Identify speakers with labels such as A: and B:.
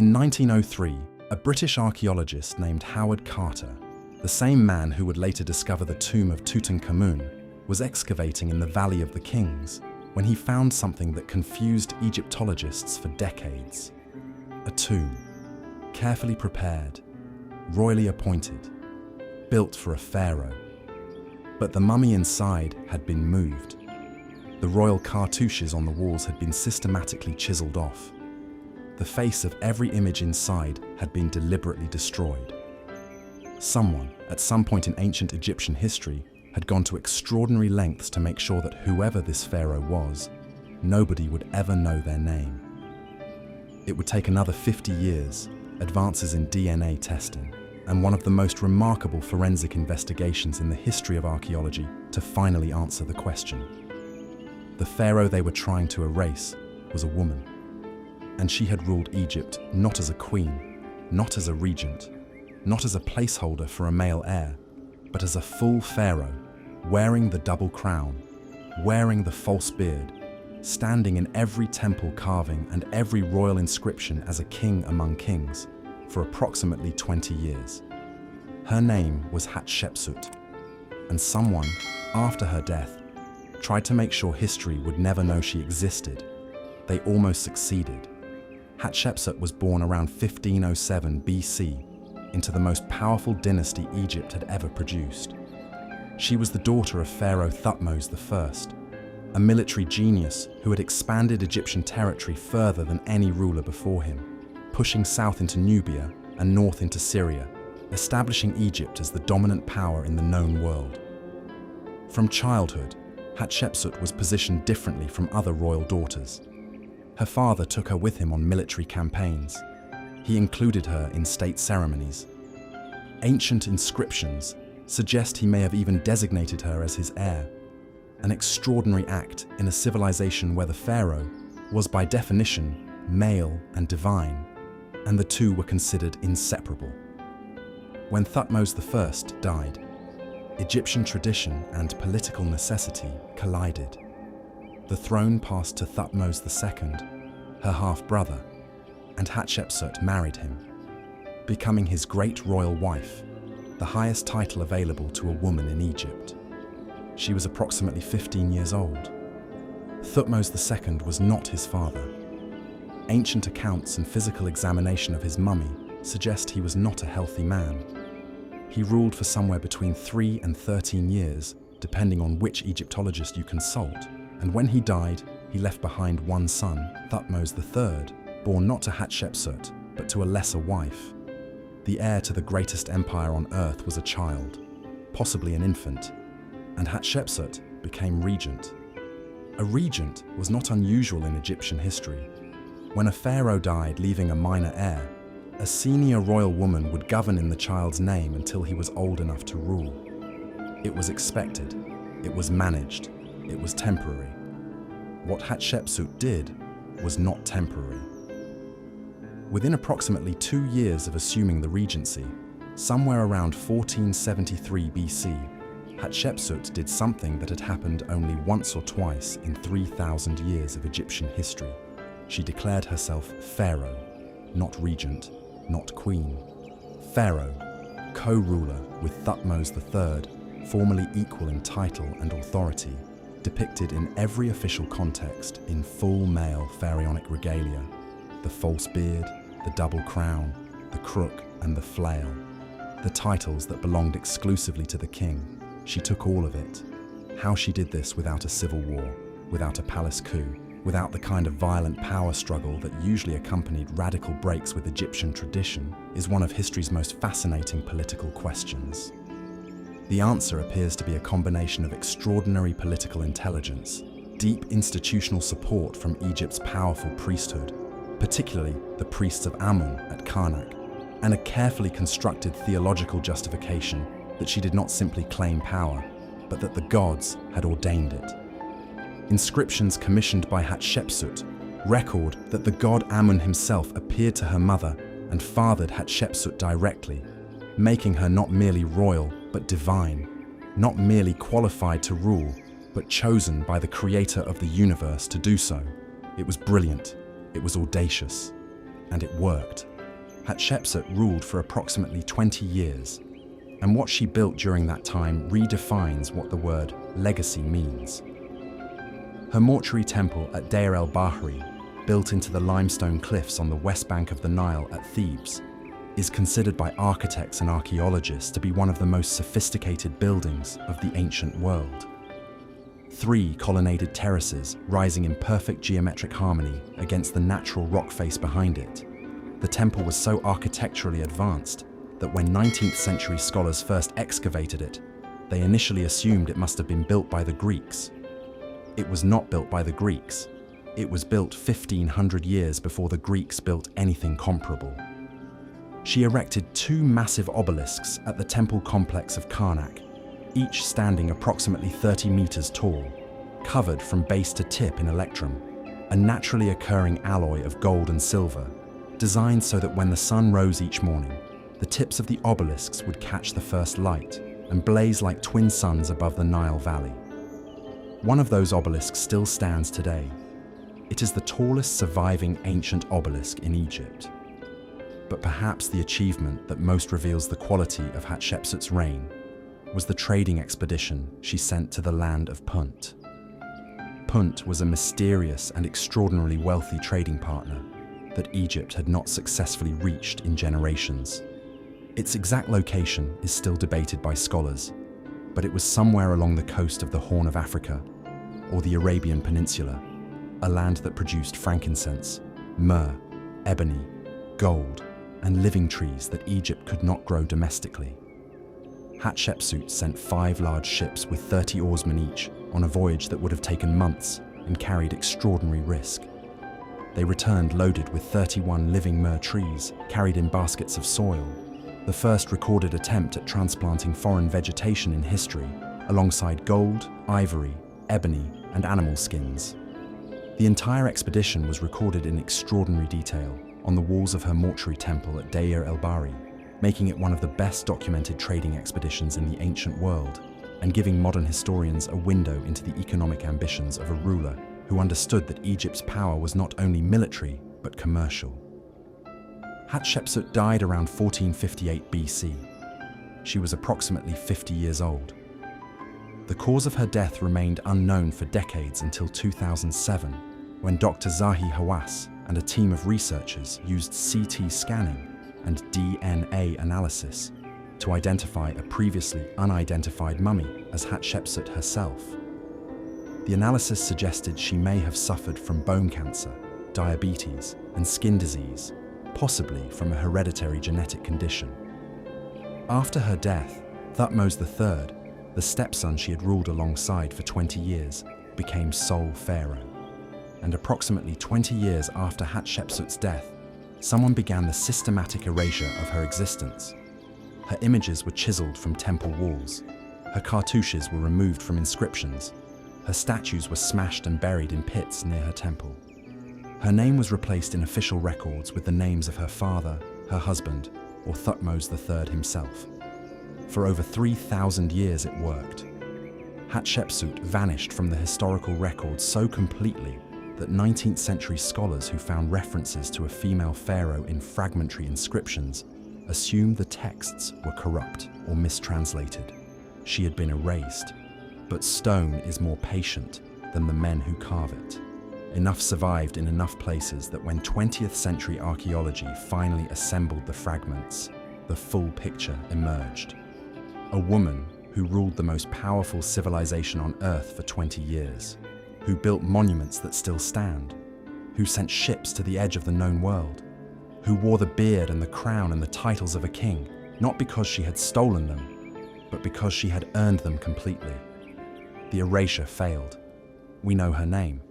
A: In 1903, a British archaeologist named Howard Carter, the same man who would later discover the tomb of Tutankhamun, was excavating in the Valley of the Kings when he found something that confused Egyptologists for decades. A tomb, carefully prepared, royally appointed, built for a pharaoh. But the mummy inside had been moved. The royal cartouches on the walls had been systematically chiseled off. The face of every image inside had been deliberately destroyed. Someone, at some point in ancient Egyptian history, had gone to extraordinary lengths to make sure that whoever this pharaoh was, nobody would ever know their name. It would take another 50 years, advances in DNA testing, and one of the most remarkable forensic investigations in the history of archaeology to finally answer the question. The pharaoh they were trying to erase was a woman, and she had ruled Egypt not as a queen, not as a regent, not as a placeholder for a male heir, but as a full pharaoh, wearing the double crown, wearing the false beard, standing in every temple carving and every royal inscription as a king among kings for approximately 20 years. Her name was Hatshepsut, and someone, after her death, tried to make sure history would never know she existed. They almost succeeded. Hatshepsut was born around 1507 BC into the most powerful dynasty Egypt had ever produced. She was the daughter of Pharaoh Thutmose I, a military genius who had expanded Egyptian territory further than any ruler before him, pushing south into Nubia and north into Syria, establishing Egypt as the dominant power in the known world. From childhood, Hatshepsut was positioned differently from other royal daughters. Her father took her with him on military campaigns. He included her in state ceremonies. Ancient inscriptions suggest he may have even designated her as his heir, an extraordinary act in a civilization where the pharaoh was by definition male and divine, and the two were considered inseparable. When Thutmose I died, Egyptian tradition and political necessity collided. The throne passed to Thutmose II, her half-brother, and Hatshepsut married him, becoming his great royal wife, the highest title available to a woman in Egypt. She was approximately 15 years old. Thutmose II was not his father. Ancient accounts and physical examination of his mummy suggest he was not a healthy man. He ruled for somewhere between 3 and 13 years, depending on which Egyptologist you consult, and when he died, he left behind one son, Thutmose III, born not to Hatshepsut, but to a lesser wife. The heir to the greatest empire on earth was a child, possibly an infant, and Hatshepsut became regent. A regent was not unusual in Egyptian history. When a pharaoh died leaving a minor heir, a senior royal woman would govern in the child's name until he was old enough to rule. It was expected, it was managed, it was temporary. What Hatshepsut did was not temporary. Within approximately 2 years of assuming the regency, somewhere around 1473 BC, Hatshepsut did something that had happened only once or twice in 3,000 years of Egyptian history. She declared herself pharaoh, not regent, not queen. Pharaoh, co-ruler with Thutmose III, formally equal in title and authority, depicted in every official context in full male pharaonic regalia, the false beard, the double crown, the crook and the flail, the titles that belonged exclusively to the king. She took all of it. How she did this without a civil war, without a palace coup, without the kind of violent power struggle that usually accompanied radical breaks with Egyptian tradition, is one of history's most fascinating political questions. The answer appears to be a combination of extraordinary political intelligence, deep institutional support from Egypt's powerful priesthood, particularly the priests of Amun at Karnak, and a carefully constructed theological justification that she did not simply claim power, but that the gods had ordained it. Inscriptions commissioned by Hatshepsut record that the god Amun himself appeared to her mother and fathered Hatshepsut directly, making her not merely royal but divine, not merely qualified to rule, but chosen by the creator of the universe to do so. It was brilliant, it was audacious, and it worked. Hatshepsut ruled for approximately 20 years, and what she built during that time redefines what the word legacy means. Her mortuary temple at Deir el-Bahri, built into the limestone cliffs on the west bank of the Nile at Thebes, is considered by architects and archaeologists to be one of the most sophisticated buildings of the ancient world. 3 colonnaded terraces rising in perfect geometric harmony against the natural rock face behind it. The temple was so architecturally advanced that when 19th century scholars first excavated it, they initially assumed it must have been built by the Greeks. It was not built by the Greeks. It was built 1,500 years before the Greeks built anything comparable. She erected 2 massive obelisks at the temple complex of Karnak, each standing approximately 30 meters tall, covered from base to tip in electrum, a naturally occurring alloy of gold and silver, designed so that when the sun rose each morning, the tips of the obelisks would catch the first light and blaze like twin suns above the Nile Valley. One of those obelisks still stands today. It is the tallest surviving ancient obelisk in Egypt. But perhaps the achievement that most reveals the quality of Hatshepsut's reign was the trading expedition she sent to the land of Punt. Punt was a mysterious and extraordinarily wealthy trading partner that Egypt had not successfully reached in generations. Its exact location is still debated by scholars, but it was somewhere along the coast of the Horn of Africa or the Arabian Peninsula, a land that produced frankincense, myrrh, ebony, gold, and living trees that Egypt could not grow domestically. Hatshepsut sent 5 large ships with 30 oarsmen each on a voyage that would have taken months and carried extraordinary risk. They returned loaded with 31 living myrrh trees carried in baskets of soil, the first recorded attempt at transplanting foreign vegetation in history, alongside gold, ivory, ebony, and animal skins. The entire expedition was recorded in extraordinary detail on the walls of her mortuary temple at Deir el-Bahri, making it one of the best documented trading expeditions in the ancient world and giving modern historians a window into the economic ambitions of a ruler who understood that Egypt's power was not only military but commercial. Hatshepsut died around 1458 BC. She was approximately 50 years old. The cause of her death remained unknown for decades until 2007, when Dr. Zahi Hawass and a team of researchers used CT scanning and DNA analysis to identify a previously unidentified mummy as Hatshepsut herself. The analysis suggested she may have suffered from bone cancer, diabetes, and skin disease, possibly from a hereditary genetic condition. After her death, Thutmose III, the stepson she had ruled alongside for 20 years, became sole pharaoh. And approximately 20 years after Hatshepsut's death, someone began the systematic erasure of her existence. Her images were chiseled from temple walls. Her cartouches were removed from inscriptions. Her statues were smashed and buried in pits near her temple. Her name was replaced in official records with the names of her father, her husband, or Thutmose III himself. For over 3,000 years it worked. Hatshepsut vanished from the historical records so completely that 19th century scholars who found references to a female pharaoh in fragmentary inscriptions assumed the texts were corrupt or mistranslated. She had been erased. But stone is more patient than the men who carve it. Enough survived in enough places that when 20th century archaeology finally assembled the fragments, the full picture emerged. A woman who ruled the most powerful civilization on Earth for 20 years, who built monuments that still stand, who sent ships to the edge of the known world, who wore the beard and the crown and the titles of a king, not because she had stolen them, but because she had earned them completely. The erasure failed. We know her name.